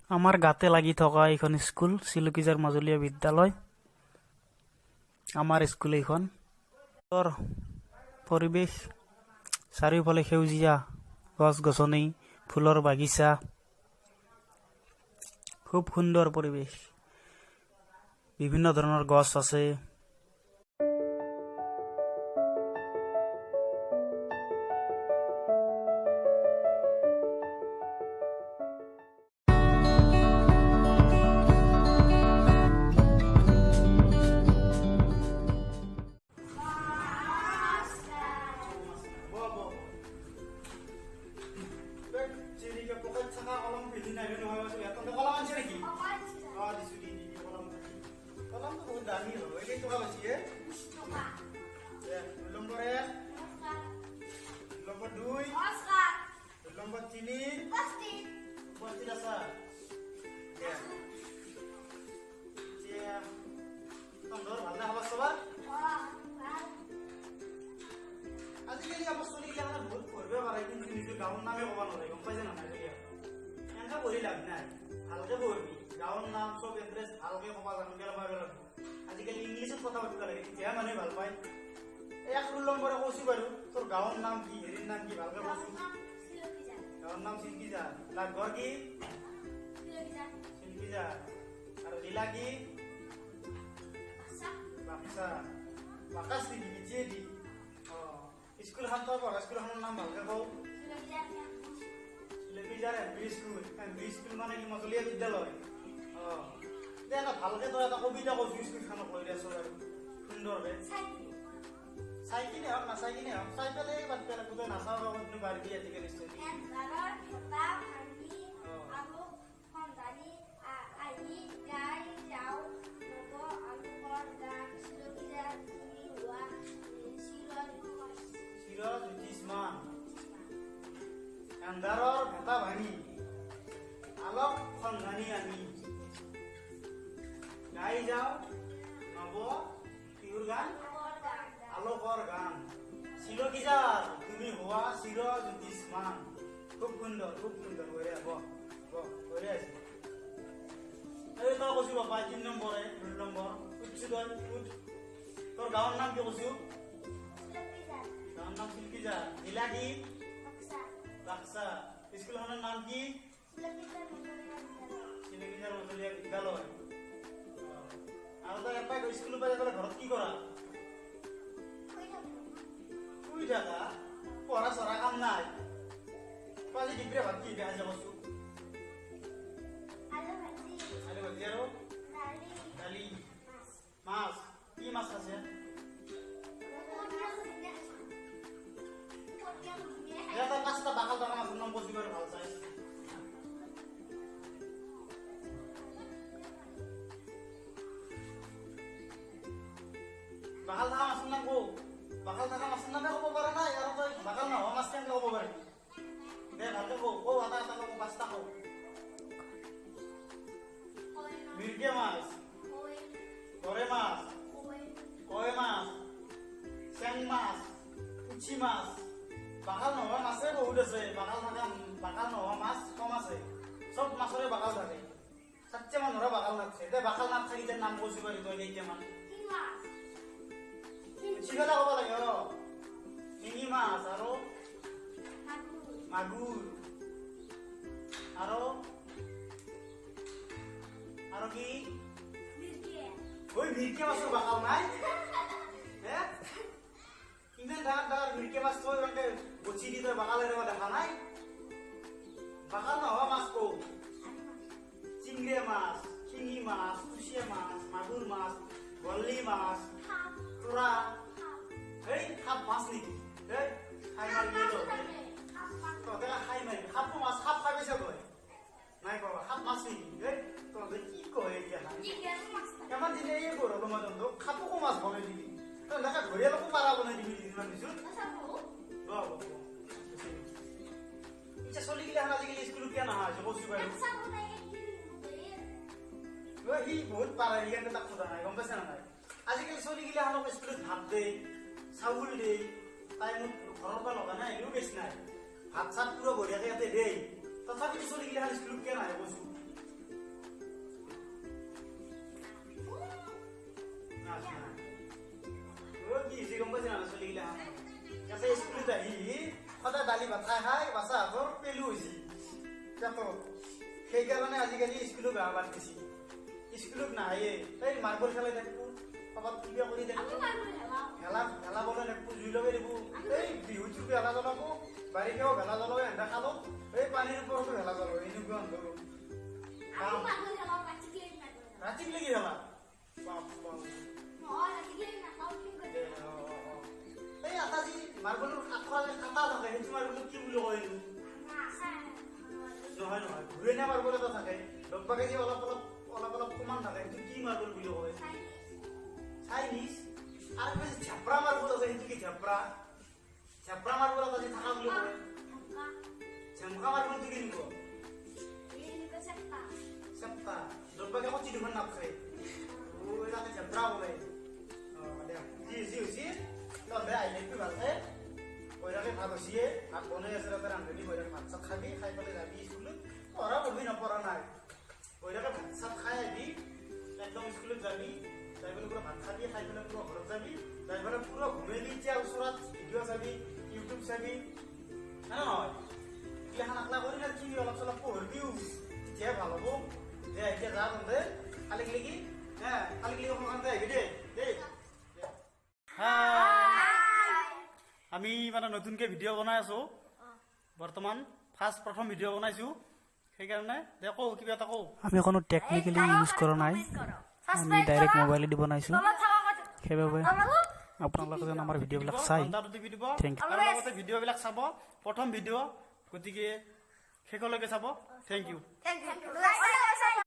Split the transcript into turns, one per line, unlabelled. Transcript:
আমাৰ গাতে লাগি থকা এইখন স্কুল চিলুকিজাৰ মাজুলীয়া বিদ্যালয়। আমাৰ স্কুল এইখন পৰিৱেশ চাৰিওফালে সেউজীয়া গছ গছনি, ফুলৰ বাগিচা, খুব সুন্দৰ পৰিৱেশ। বিভিন্ন ধৰণৰ গছ আছে।
আজিকালি আমাৰ ছোৱালীগিলা বহুত পঢ়িব পাৰে কিন্তু নিজৰ গাঁৱৰ নামে ক'ব নোৱাৰে, গম পাইছে নহয়? এনেকা পঢ়ি লাভ নাই, ভালকে পঢ়বি। গাঁৱৰ নাম চব এড্ৰেছ ভালকে ক'ব জানিব লাগিব। আজিকালি ইংলিছত কথা পাতিব লাগে, তেতিয়াহে মানুহে ভাল পায়। এক নম্বৰে কৈছো বাৰু, তোৰ গাঁৱৰ নাম কি, হেৰিৰ নাম কি, ভালকে কৈছো। গাঁৱৰ নাম চিল্কিজাৰ, তাৰ ঘৰ কি চিল্কিজাৰ, আৰু জিলা কি বাক্সা। বাকাচ নেকি বিজে দি স্কুলখন তই পঢ়া স্কুলখনৰ নাম ভালকে কওঁ। চিলকিজাৰ এমভি স্কুল। এমভি স্কুল মানে কি মাজুলীয়া বিদ্যালয়। দে এটা ভালকে তই এটা কবিতা কৈছো স্কুলখনক লৈ আছো আৰু সুন্দৰকে। চাই কিনে হওক নাচাই কিনে হওক, চাই পেলাই বাদ পেলাই তই নাচাও তুমি পাৰিবি আজিকালি আন্ধাৰৰ ভেটা ভাঙি আলোক সন্ধানী আমি গাই যাওঁ নৱ বিহুৰ গান, আলোকৰ গান। চিলকিজাৰ তুমি হোৱা চিৰ জ্যোতিষ্মান। খুব সুন্দৰ, খুব সুন্দৰ। বঢ়িয়া, বঢ়িয়া আছে। এই তই কৈছো বাপা ৩ নম্বৰে ২ নম্বৰ উঠছো তই উঠ। তোৰ গাঁৱৰ নাম কি কৈছো? গাঁৱৰ নাম চিলকিজাৰ, জিলা কি বাক্সা। স্কুলখনৰ নাম কি? চিলকিজাৰ মাজুলীয়া বিদ্যালয়। আৰু তই এপাই স্কুলৰ পৰা গ'লে ঘৰত কি কৰা? শুই থাকা, পঢ়া চঢ়া কাম নাই। তই আজি দিব্ৰে ভাত কি খাই যাবছো? আলু ভাজি আৰু দালি, মাছ। কি মাছ আছে? তই ৫টা বাকাল থকা মাছৰ নাম কৈছি বাৰু, ভাল চাই। বাকাল থকা মাছৰ নাম কওঁ। বাকাল থকা মাছৰ নামে ক'ব পৰা নাই আৰু তই বাকাল নোহোৱা মাছ কেনেকে ক'ব পাৰিবি? দে ভালকে কওঁ, এটা এটা কওঁ, ৫টা কওঁ। মিৰ্গিয়া মাছ, গৰৈ মাছ, কাৱৈ মাছ, চেং মাছ, পুঠি মাছ। বাকাল নোহোৱা মাছে বহুত আছে। বাকাল নোহোৱা মাছ কম আছে। চব মাছৰে বাকাল থাকে। ৭টা মানুহৰে বাকাল নাথাকে। এতিয়া বাকাল নাথাকি যে নাম কৈছো পাৰি তই কেইটামান চিগা ক'ব লাগে। শিঙি মাছ আৰু মাগুৰ আৰু কি মিৰ্গিয়া মাছৰ বাকাল নাই? ইমান ডাঙৰ মিৰ্গিয়া মাছ তই বচি দি তই বাকালেৰে দেখা নাই? বাকাল নোহোৱা মাছ কওঁ। চিংৰা মাছ, শিঙি মাছ, কুচিয়া মাছ, মাগুৰ মাছ, বল্লি মাছ, তোৰা। এই সাপ মাছ নেকি? খাই মাৰিবি তহঁতে খাই মাৰিবি। সাপো মাছ, সাপ খাই পাইছ তই? নাই পাবা। সাপ মাছ নেকি? তহঁতে কি কয় এতিয়া? কেমান দিনে এই কৰ মই তহঁতক সাপকো মাছ বনাই দিবি। তই এনেকে ঘৰিয়ালকো পাৰা বনাই দিবি দুদিনমান পিছত। চলিগিলা আজিকালি স্কুলত কিয় নাহা হৈছে কৈছো বাৰু। সি বহুত পাৰে, সেইকাৰণে তাক সোধা নাই, গম পাইছে না নাই? আজিকালি চলিগিলা স্কুলত ভাত দে, চাউল দে, টাইমত ঘৰৰ পৰা লগা নাই, এইও বেছি নাই। ভাত চাত পুরো বঢ়িয়াকে ইয়াতে দেই, তথাপিতো চলিগিলা স্কুলত কিয় নাহে কৈছো। মাছ নাই কি হৈছে গম পাইছে না চলিগিলা কাছে স্কুলত আহি সদায় দালি ভাত খাই বাচ্চা হাতৰ পেলু হৈছে পেটত সেইকাৰণে আজিকালি স্কুলত বেয়া বাদ দিছে স্কুলত নাহে এই মাৰ্বল খেলাই থাকবো ক'ৰবাত কিবা কৰি থাকবো ভেলা বলে নেকবো জুই লগাই দিব এই বিহুত ভেলা জ্বলাব বাৰিষাও ভেলা জ্বলাব এন্ধা খালো এই পানীৰ ওপৰতো ভেলা জ্বলাব এনেকুৱা অন্তৰো ৰাতিক লাগি ভেলা এই এটা যি মাৰ্বলৰ কাটা থাকে সেইটো মাৰ্বল কি বুলি কয় নহয় নহয় ঘূৰণীয়া মাৰ্বল এটা থাকে লগবাকে যি অলপ সমান থাকে সেইটো কি মাৰ্বল বুলি কয় চাইনিজ আৰু বেছি ঝাপৰা মাৰ্বল আছে সেইটো কি ঝাপৰা মাৰ্বল এটা যি থাকা বুলি কয় ঝামকা মাৰ্বলটো কি নিব চেপ্তা লগবাকে কচি দুখন নাথাকে তাতে ঝাপৰা বলে যি হৈছে তহঁতে আহিলে ভালকে পইৰাকে ভাত হৈছে ভাত বনাই আছে তাতে ৰান্ধনি পইৰাকে ভাত চাত খাবি খাই পেলাই যাবি স্কুলত পঢ়া পঢ়বি নপঢ়া নাই পইৰাকে ভাত চাত খাই আহিবি একদম স্কুলত যাবি যাই পেলাই পুৰা ভাত খাবি খাই পেলাই পুৰা ঘৰত যাবি যাই পেলাই পুৰা ঘুমেলি এতিয়া ওচৰত ভিডিঅ' চাবি ইউটিউব চাবি হয় নহয় এইগিলাখান আকলা কৰি না কি অলপ চলপ পঢ়িবিও তেতিয়াহে ভাল হ'ব দে এতিয়া যা তহঁতে কালিক লাগি সোনকালে আহিবি দেই আমি মানে নতুনকে ভিডিঅ' বনাই আছো বৰ্তমান প্ৰথম ভিডিঅ' বনাইছো সেইকাৰণে দে কওঁ কিবা এটা কওঁ
আমি কোনো টেকনিকেলি ইউজ কৰা নাই আমি ডাইৰেক্ট মোবাইলেদি বনাইছোঁ সেইবাবে আপোনালোকে যেন আমাৰ ভিডিঅ'বিলাক চাই থেংক ইউ
আৰু লগতে ভিডিঅ'বিলাক চাব প্ৰথম ভিডিঅ' গতিকে শেষলৈকে চাব থেংক ইউ